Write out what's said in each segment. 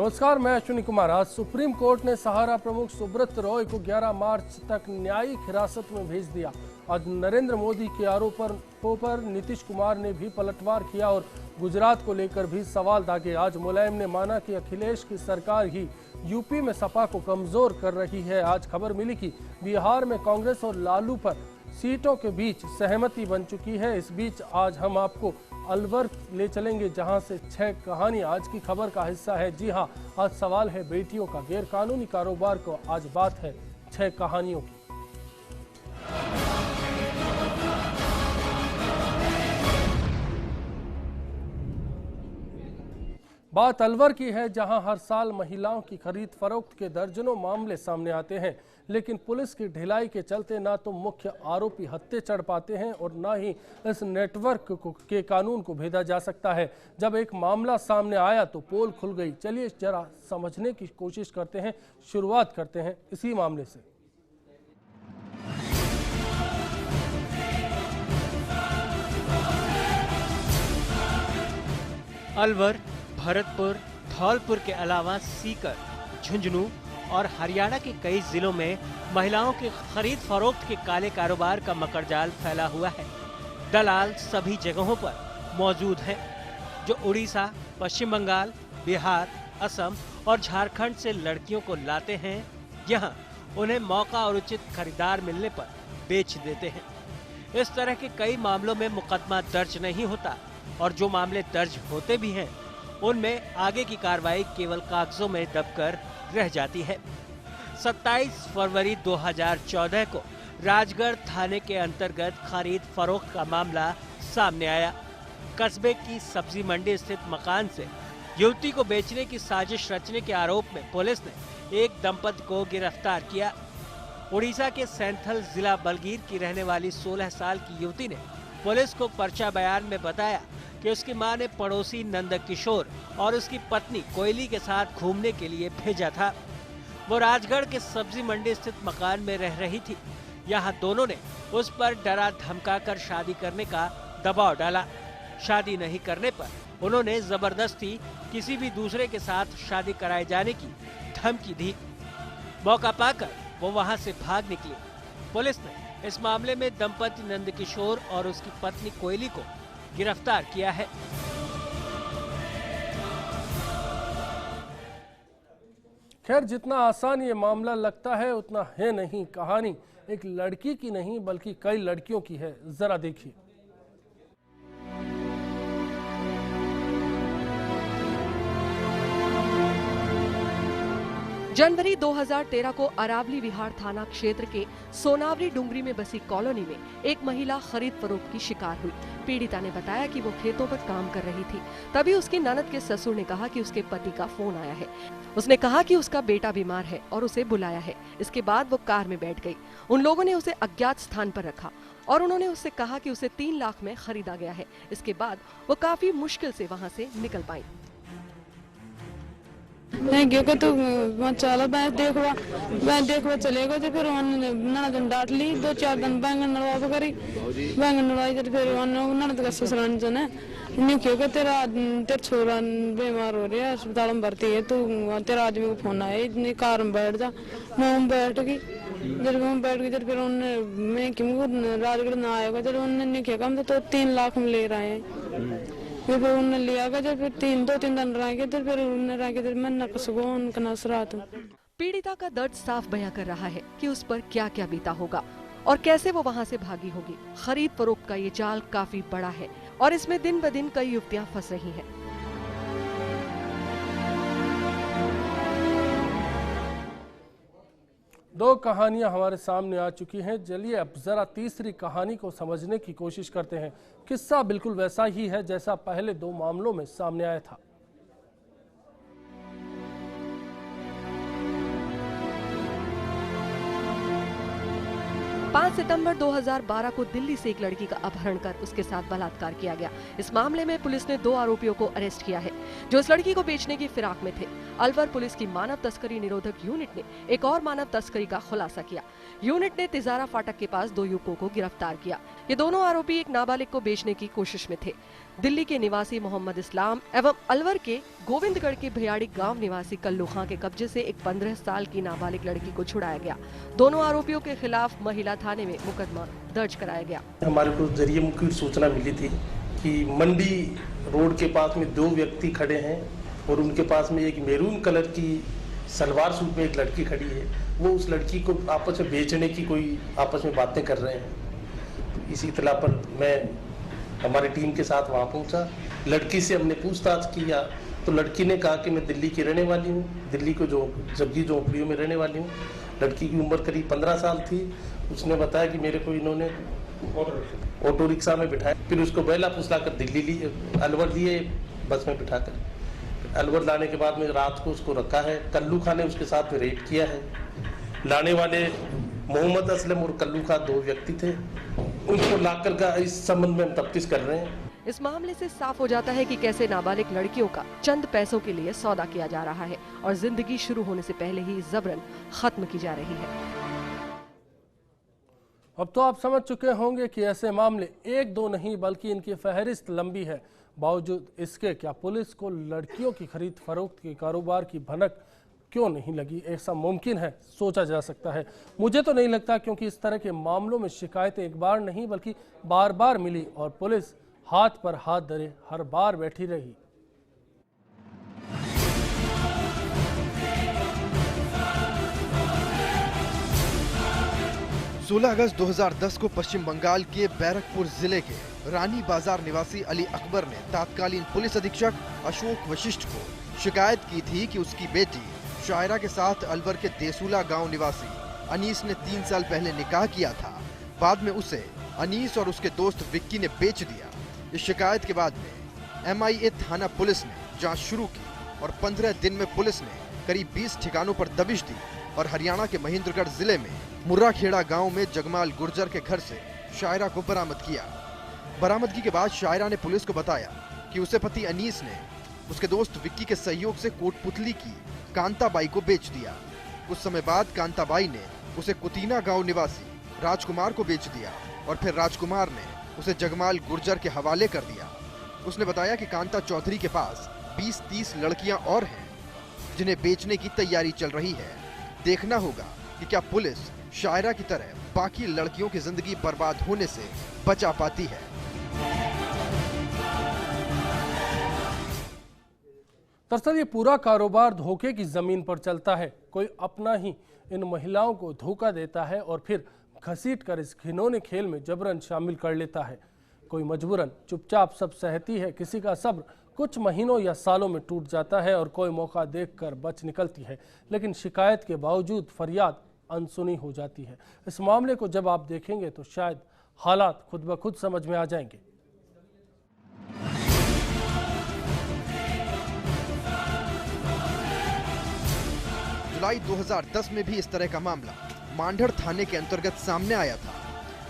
नमस्कार, मैं अश्विनी कुमार। आज सुप्रीम कोर्ट ने सहारा प्रमुख सुब्रत रॉय को 11 मार्च तक न्यायिक हिरासत में भेज दिया। आज नरेंद्र मोदी के आरोपों पर नीतीश कुमार ने भी पलटवार किया और गुजरात को लेकर भी सवाल दागे। आज मुलायम ने माना कि अखिलेश की सरकार ही यूपी में सपा को कमजोर कर रही है। आज खबर मिली कि बिहार में कांग्रेस और लालू पर सीटों के बीच सहमति बन चुकी है। इस बीच आज हम आपको अलवर ले चलेंगे, जहां से 6 कहानी आज की खबर का हिस्सा है। जी हां, आज सवाल है बेटियों का। गैरकानूनी कारोबार को आज बात है 6 कहानियों की। बात अलवर की है, जहां हर साल महिलाओं की खरीद फरोख्त के दर्जनों मामले सामने आते हैं, लेकिन पुलिस की ढिलाई के चलते ना तो मुख्य आरोपी हत्थे चढ़ पाते हैं और ना ही इस नेटवर्क के कानून को भेदा जा सकता है। जब एक मामला सामने आया तो पोल खुल गई। चलिए जरा समझने की कोशिश करते हैं। शुरुआत करते हैं इसी मामले से। अलवर, भरतपुर, धौलपुर के अलावा सीकर, झुंझुनू और हरियाणा के कई जिलों में महिलाओं के खरीद फरोख्त के काले कारोबार का मकड़जाल फैला हुआ है। दलाल सभी जगहों पर मौजूद हैं, जो उड़ीसा, पश्चिम बंगाल, बिहार, असम और झारखंड से लड़कियों को लाते हैं। यहां उन्हें मौका और उचित खरीदार मिलने पर बेच देते हैं। इस तरह के कई मामलों में मुकदमा दर्ज नहीं होता और जो मामले दर्ज होते भी हैं उनमें आगे की कार्रवाई केवल कागजों में दबकर रह जाती है। 27 फरवरी 2014 को राजगढ़ थाने के अंतर्गत खरीद फरोख्त का मामला सामने आया। कस्बे की सब्जी मंडी स्थित मकान से युवती को बेचने की साजिश रचने के आरोप में पुलिस ने एक दंपति को गिरफ्तार किया। उड़ीसा के सैंथल जिला बलगीर की रहने वाली 16 साल की युवती ने पुलिस को पर्चा बयान में बताया कि उसकी मां ने पड़ोसी नंदकिशोर और उसकी पत्नी कोयली के साथ घूमने के लिए भेजा था। वो राजगढ़ के सब्जी मंडी स्थित मकान में रह रही थी। यहाँ दोनों ने उस पर डरा धमकाकर शादी करने का दबाव डाला। शादी नहीं करने पर उन्होंने जबरदस्ती किसी भी दूसरे के साथ शादी कराए जाने की धमकी दी। मौका पाकर वो वहाँ से भाग निकली। पुलिस ने इस मामले में दंपति नंदकिशोर और उसकी पत्नी कोयली को गिरफ्तार किया है। खैर, जितना आसान ये मामला लगता है उतना है नहीं। कहानी एक लड़की की नहीं बल्कि कई लड़कियों की है। जरा देखिए। जनवरी 2013 को अरावली विहार थाना क्षेत्र के सोनावरी डुंगरी में बसी कॉलोनी में एक महिला खरीद फरोख्त की शिकार हुई। पीड़िता ने बताया कि वो खेतों पर काम कर रही थी। तभी उसकी ननद के ससुर ने कहा कि उसके पति का फोन आया है। उसने कहा कि उसका बेटा बीमार है और उसे बुलाया है। इसके बाद वो कार में बैठ गई। उन लोगों ने उसे अज्ञात स्थान पर रखा और उन्होंने उससे कहा कि उसे 3 लाख में खरीदा गया है। इसके बाद वो काफी मुश्किल से वहाँ से निकल पाई। नहीं क्योंकि तो चलो मैं देखवा चलेगा तो फिर ननद डांट ली। 2-4 दिन बैंगन नड़वा करी, बैंगन नड़वाई तो फिर ननद का ससुराल जो है नहीं क्योंकि तेरा छोरा बीमार हो रहा है, अस्पताल में भर्ती है, तो तेरा आदमी को फोन आया, इतनी कार में बैठ जा। मैं बैठ गई। जब मैं बैठ गई तो फिर उन्होंने मैं क्यों राजगढ़ ना आएगा, जब उन्होंने नहीं किया काम तो 3 लाख में ले रहे हैं। फिर उन्होंने लिया जब फिर 2-3 दिन रहेंगे तो फिर उन्होंने रहेंगे तो मैं न कसगो उनका नसरात। पीड़िता का दर्द साफ बयां कर रहा है कि उस पर क्या क्या बीता होगा और कैसे वो वहां से भागी होगी। खरीद फरोख्त का ये जाल काफी बड़ा है और इसमें दिन ब दिन कई युवतियां फंस रही हैं। दो कहानियां हमारे सामने आ चुकी हैं। चलिए अब जरा तीसरी कहानी को समझने की कोशिश करते हैं। किस्सा बिल्कुल वैसा ही है जैसा पहले 2 मामलों में सामने आया था। 5 सितंबर 2012 को दिल्ली से एक लड़की का अपहरण कर उसके साथ बलात्कार किया गया। इस मामले में पुलिस ने 2 आरोपियों को अरेस्ट किया है जो इस लड़की को बेचने की फिराक में थे। अलवर पुलिस की मानव तस्करी निरोधक यूनिट ने एक और मानव तस्करी का खुलासा किया। यूनिट ने तिजारा फाटक के पास 2 युवकों को गिरफ्तार किया। ये दोनों आरोपी एक नाबालिग को बेचने की कोशिश में थे। दिल्ली के निवासी मोहम्मद इस्लाम एवं अलवर के गोविंदगढ़ के भैयाड़ी गांव निवासी कल्लू खां के कब्जे से एक 15 साल की नाबालिग लड़की को छुड़ाया गया। दोनों आरोपियों के खिलाफ महिला थाने में मुकदमा दर्ज कराया गया। हमारे को जरिए मुखबिर सूचना मिली थी कि मंडी रोड के पास में 2 व्यक्ति खड़े हैं और उनके पास में एक मैरून कलर की सलवार सूट में एक लड़की खड़ी है। वो उस लड़की को आपस में बेचने की कोई आपस में बातें कर रहे हैं। इसी इत्तला पर मैं हमारी टीम के साथ वहाँ पहुँचा। लड़की से हमने पूछताछ किया तो लड़की ने कहा कि मैं दिल्ली की रहने वाली हूँ, दिल्ली को जो जग्गी झोंपड़ियों में रहने वाली हूँ। लड़की की उम्र करीब 15 साल थी। उसने बताया कि मेरे को इन्होंने ऑटो रिक्शा में बिठाया, फिर उसको बहला फुसला कर दिल्ली लिए, अलवर लिए बस में बिठाकर। अलवर लाने के बाद में रात को उसको रखा है। कल्लू खां ने उसके साथ में रेड किया है। लाने वाले मोहम्मद असलम और कल्लू खां 2 व्यक्ति थे। उनको लाकर का इस संबंध में हम तफ्तीश कर रहे हैं। इस मामले से साफ हो जाता है कि कैसे नाबालिग लड़कियों का चंद पैसों के लिए सौदा किया जा रहा है और जिंदगी शुरू होने से पहले ही जबरन खत्म की जा रही है। अब तो आप समझ चुके होंगे कि ऐसे मामले 1-2 नहीं बल्कि इनकी फहरिस्त लंबी है। बावजूद इसके क्या पुलिस को लड़कियों की खरीद फरोख्त के कारोबार की भनक क्यों नहीं लगी? ऐसा मुमकिन है, सोचा जा सकता है। मुझे तो नहीं लगता, क्योंकि इस तरह के मामलों में शिकायतें एक बार नहीं बल्कि बार बार मिली और पुलिस हाथ पर हाथ धरे हर बार बैठी रही। 16 अगस्त 2010 को पश्चिम बंगाल के बैरकपुर जिले के रानी बाजार निवासी अली अकबर ने तत्कालीन पुलिस अधीक्षक अशोक वशिष्ठ को शिकायत की थी कि उसकी बेटी शायरा के साथ अलवर के देसूला गांव निवासी अनीस ने 3 साल पहले निकाह किया था। बाद में उसे अनीस और उसके दोस्त विक्की ने बेच दिया। इस शिकायत के बाद में MIA थाना पुलिस ने जांच शुरू की और 15 दिन में पुलिस ने करीब 20 ठिकानों पर दबिश दी और हरियाणा के महेंद्रगढ़ जिले में मुर्राखेड़ा गांव में जगमाल गुर्जर के घर से शायरा को बरामद किया। बरामदगी के बाद शायरा ने पुलिस को बताया कि उसे पति अनीस ने उसके दोस्त विक्की के सहयोग से कोटपुतली की कांताबाई को बेच दिया। कुछ समय बाद कांताबाई ने उसे कुतीना गांव निवासी राजकुमार को बेच दिया और फिर राजकुमार ने उसे जगमाल गुर्जर के हवाले कर दिया। उसने बताया कि कांता चौधरी के पास 20-30 लड़कियां और हैं जिन्हें बेचने की तैयारी चल रही है। देखना होगा कि क्या पुलिस शायरा की तरह बाकी लड़कियों की जिंदगी बर्बाद होने से बचा पाती है। दरअसल ये पूरा कारोबार धोखे की जमीन पर चलता है। कोई अपना ही इन महिलाओं को धोखा देता है और फिर घसीट कर इस घिनौने खेल में जबरन शामिल कर लेता है। कोई मजबूरन चुपचाप सब सहती है, किसी का सब्र कुछ महीनों या सालों में टूट जाता है और कोई मौका देखकर बच निकलती है, लेकिन शिकायत के बावजूद फरियाद अनसुनी हो जाती है। इस मामले को जब आप देखेंगे तो शायद हालात खुद ब खुद समझ में आ जाएंगे। जुलाई 2010 में भी इस तरह का मामला मांढर थाने के अंतर्गत सामने आया था।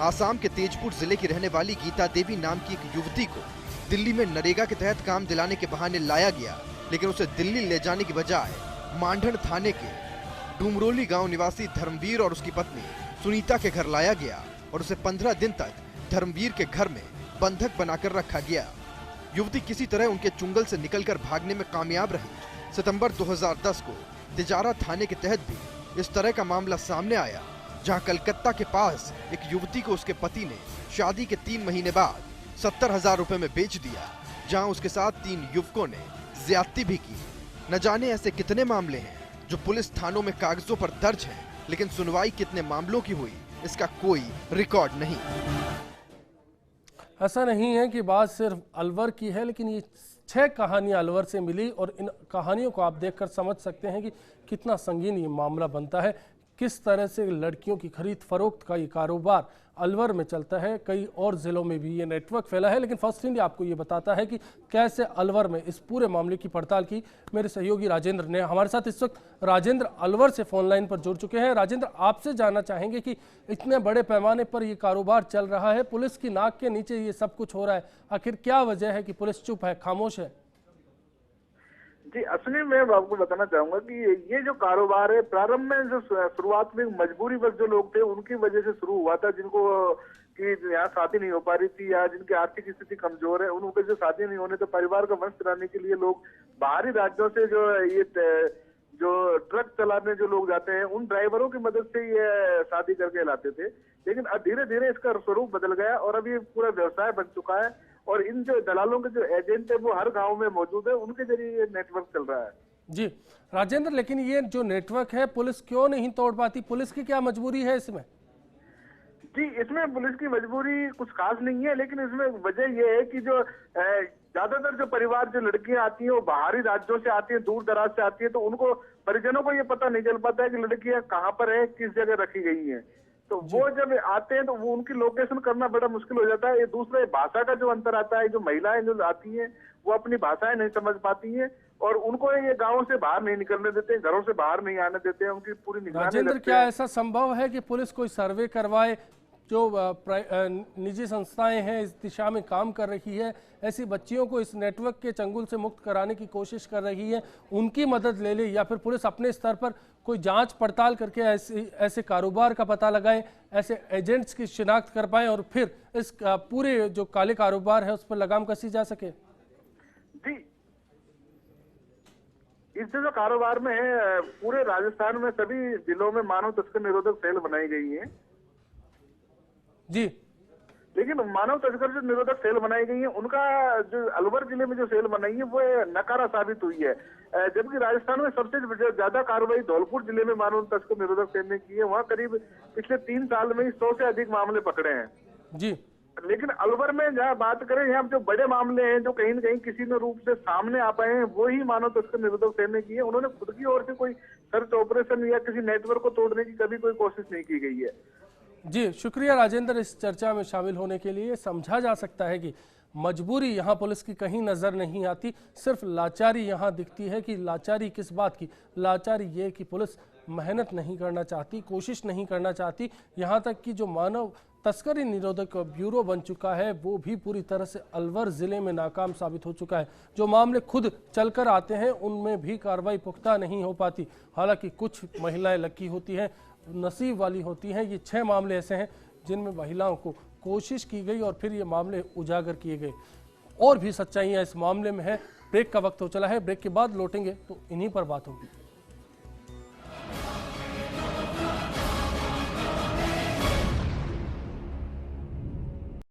आसाम के तेजपुर जिले की रहने वाली गीता देवी नाम की एक युवती को दिल्ली में नरेगा के तहत काम दिलाने के बहाने लाया गया, लेकिन उसे दिल्ली ले जाने की बजाय मांढर थाने के डुमरोली गांव निवासी धर्मवीर और उसकी पत्नी सुनीता के घर लाया गया और उसे 15 दिन तक धर्मवीर के घर में बंधक बनाकर रखा गया। युवती किसी तरह उनके चुंगल से निकलकर भागने में कामयाब रही। सितंबर 2010 को तिजारा थाने के तहत भी इस तरह का मामला सामने आया, जहां कलकत्ता के पास एक युवती को उसके पति ने शादी के 3 महीने बाद 70,000 रुपए में बेच दिया, जहां उसके साथ 3 युवकों ने ज्यादती भी की। न जाने ऐसे कितने मामले हैं जो पुलिस थानों में कागजों पर दर्ज हैं, लेकिन सुनवाई कितने मामलों की हुई इसका कोई रिकॉर्ड नहीं। ऐसा नहीं है कि बात सिर्फ अलवर की है, लेकिन ये 6 कहानियां अलवर से मिली और इन कहानियों को आप देखकर समझ सकते हैं कि कितना संगीन ये मामला बनता है। किस तरह से लड़कियों की खरीद फरोख्त का ये कारोबार अलवर में चलता है, कई और जिलों में भी ये नेटवर्क फैला है। लेकिन फर्स्ट इंडिया आपको ये बताता है कि कैसे अलवर में इस पूरे मामले की पड़ताल की। मेरे सहयोगी राजेंद्र ने हमारे साथ इस वक्त राजेंद्र अलवर से फोन लाइन पर जुड़ चुके हैं। राजेंद्र, आपसे जानना चाहेंगे कि इतने बड़े पैमाने पर ये कारोबार चल रहा है, पुलिस की नाक के नीचे ये सब कुछ हो रहा है, आखिर क्या वजह है कि पुलिस चुप है, खामोश है? जी, असली में आपको बताना चाहूंगा कि ये जो कारोबार है प्रारंभ में जो शुरुआत में मजबूरी बस जो लोग थे उनकी वजह से शुरू हुआ था, जिनको कि यहाँ शादी नहीं हो पा रही थी या जिनकी आर्थिक स्थिति कमजोर है, उन वजह से शादी नहीं होने तो परिवार का वंश चलाने के लिए लोग बाहरी राज्यों से जो ट्रक चलाने जो लोग जाते हैं उन ड्राइवरों की मदद से ये शादी करके लाते थे। लेकिन अब धीरे धीरे इसका स्वरूप बदल गया और अब ये पूरा व्यवसाय बन चुका है और इन जो दलालों के जो एजेंट है वो हर गांव में मौजूद है, उनके जरिए ये नेटवर्क चल रहा है। जी राजेंद्र, लेकिन ये जो नेटवर्क है पुलिस क्यों नहीं तोड़ पाती? पुलिस की क्या मजबूरी है इसमें? जी, इसमें पुलिस की मजबूरी कुछ खास नहीं है, लेकिन इसमें वजह यह है कि जो ज्यादातर जो परिवार जो लड़कियां आती हैं वो बाहरी राज्यों से आती हैं, दूर दराज से आती है, तो उनको परिजनों को ये पता नहीं चल पाता है कि लड़कियां कहाँ पर है, किस जगह रखी गई हैं। तो वो जब आते हैं तो वो उनकी लोकेशन करना बड़ा मुश्किल हो जाता है। ये दूसरा भाषा का जो अंतर आता है, जो महिलाएं जो आती हैं वो अपनी भाषाएं नहीं समझ पाती हैं और उनको ये गांवों से बाहर नहीं निकलने देते, घरों से बाहर नहीं आने देते हैं, उनकी पूरी निगरानी रखते हैं। राजेंद्र, क्या ऐसा संभव है कि पुलिस कोई सर्वे करवाए? जो निजी संस्थाएं हैं इस दिशा में काम कर रही है, ऐसी बच्चियों को इस नेटवर्क के चंगुल से मुक्त कराने की कोशिश कर रही है, उनकी मदद ले ले, या फिर पुलिस अपने स्तर पर कोई जांच पड़ताल करके ऐसे कारोबार का पता लगाए, ऐसे एजेंट्स की शिनाख्त कर पाए और फिर इस पूरे जो काले कारोबार है उस पर लगाम कसी जा सके? जी, इस जो कारोबार में है पूरे राजस्थान में सभी जिलों में मानव तस्कर निरोधक सेल बनाई गई है। जी, लेकिन मानव तस्कर जो निरोधक सेल बनाई गई है उनका जो अलवर जिले में जो सेल बनाई है वो नकारा साबित हुई है, जबकि राजस्थान में सबसे ज्यादा कार्रवाई धौलपुर जिले में मानव तस्कर निरोधक सेल ने की है। वहाँ करीब पिछले 3 साल में 100 से अधिक मामले पकड़े हैं। जी, लेकिन अलवर में जहाँ बात करें, यहाँ जो बड़े मामले हैं जो कहीं न कहीं किसी न रूप से सामने आ पाए हैं वो ही मानव तस्कर निरोधक सेल ने की है। उन्होंने खुद की ओर से कोई सर्च ऑपरेशन या किसी नेटवर्क को तोड़ने की कभी कोई कोशिश नहीं की गई है। जी, शुक्रिया राजेंद्र इस चर्चा में शामिल होने के लिए। समझा जा सकता है कि मजबूरी यहाँ पुलिस की कहीं नज़र नहीं आती, सिर्फ लाचारी यहाँ दिखती है। कि लाचारी किस बात की? लाचारी ये कि पुलिस मेहनत नहीं करना चाहती, कोशिश नहीं करना चाहती। यहाँ तक कि जो मानव तस्करी निरोधक ब्यूरो बन चुका है वो भी पूरी तरह से अलवर ज़िले में नाकाम साबित हो चुका है। जो मामले खुद चलकर आते हैं उनमें भी कार्रवाई पुख्ता नहीं हो पाती। हालांकि कुछ महिलाएं लकी होती हैं, नसीब वाली होती हैं। ये 6 मामले ऐसे हैं जिनमें महिलाओं को कोशिश की गई और फिर ये मामले उजागर किए गए। और भी सच्चाइयाँ इस मामले में है। ब्रेक का वक्त हो चला है, ब्रेक के बाद लौटेंगे तो इन्हीं पर बात होगी।